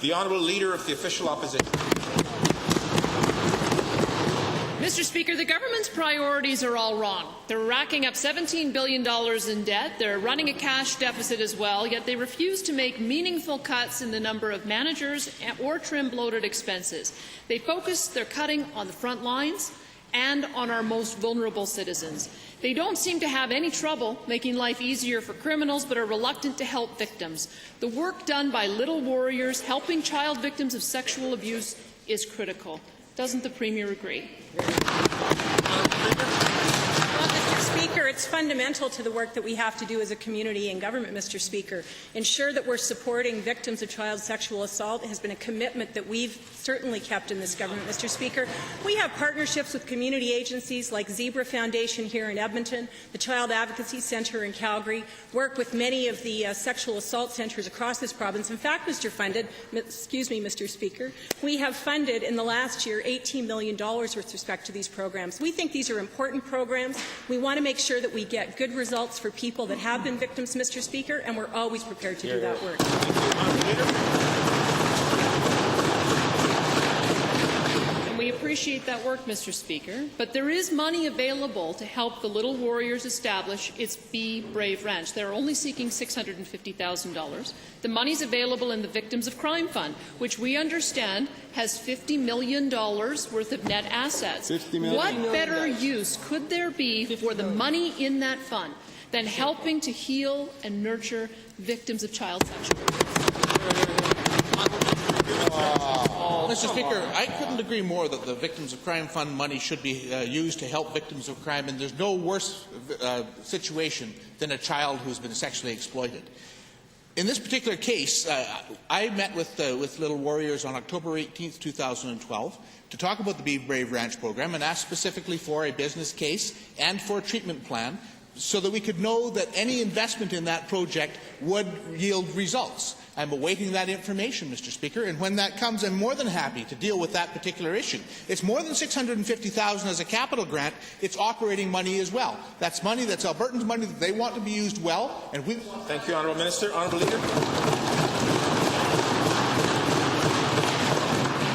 The Honourable Leader of the Official Opposition. Mr. Speaker, the government's priorities are all wrong. They're racking up $17 billion in debt. They're running a cash deficit as well, yet they refuse to make meaningful cuts in the number of managers or trim bloated expenses. They focus their cutting on the front lines and on our most vulnerable citizens. They don't seem to have any trouble making life easier for criminals, but are reluctant to help victims. The work done by Little Warriors helping child victims of sexual abuse is critical. Doesn't the Premier agree? Well, Mr. Speaker, it's fundamental to the work that we have to do as a community and government, Mr. Speaker. Ensure that we're supporting victims of child sexual assault has been a commitment that we've certainly kept in this government, Mr. Speaker. We have partnerships with community agencies like Zebra Foundation here in Edmonton, the Child Advocacy Centre in Calgary, work with many of the sexual assault centres across this province. In fact, Mr. Speaker, we have funded in the last year $18 million with respect to these programs. We think these are important programs. We want to make sure that we get good results for people that have been victims, Mr. Speaker, and we're always prepared to do that work. And we appreciate that work, Mr. Speaker, but there is money available to help the Little Warriors establish its Be Brave Ranch. They're only seeking $650,000. The money is available in the Victims of Crime Fund, which we understand has $50 million worth of net assets. What better use could there be for the money in that fund than helping to heal and nurture victims of child sexual abuse? Mr. Speaker, I couldn't agree more that the Victims of Crime Fund money should be used to help victims of crime, and there's no worse situation than a child who's been sexually exploited. In this particular case, I met with Little Warriors on October 18th, 2012, to talk about the Be Brave Ranch program and ask specifically for a business case and for a treatment plan so that we could know that any investment in that project would yield results. I'm awaiting that information, Mr. Speaker, and when that comes, I'm more than happy to deal with that particular issue. It's more than $650,000 as a capital grant. It's operating money as well. That's money, that's Albertans' money that they want to be used well, and we want. Thank you, Honourable Minister. Honourable Leader.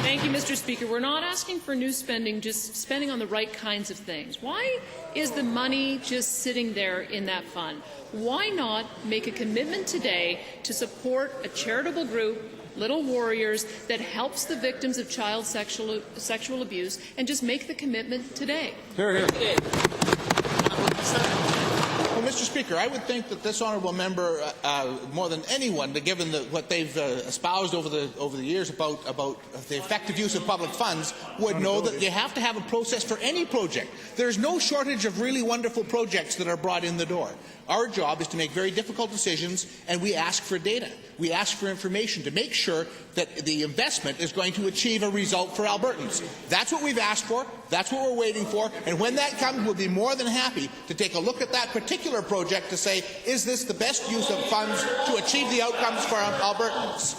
Thank you, Mr. Speaker. We're not asking for new spending, just spending on the right kinds of things. Why is the money just sitting there in that fund? Why not make a commitment today to support a charitable group, Little Warriors, that helps the victims of child sexual abuse, and just make the commitment today? Hear, hear. Well, Mr. Speaker, I would think that this honourable member, more than anyone, given what they've espoused over the years about the effective use of public funds, would know that you have to have a process for any project. There's no shortage of really wonderful projects that are brought in the door. Our job is to make very difficult decisions, and we ask for data. We ask for information to make sure that the investment is going to achieve a result for Albertans. That's what we've asked for. That's what we're waiting for. And when that comes, we'll be more than happy to take a look at that particular project to say, is this the best use of funds to achieve the outcomes for Albertans?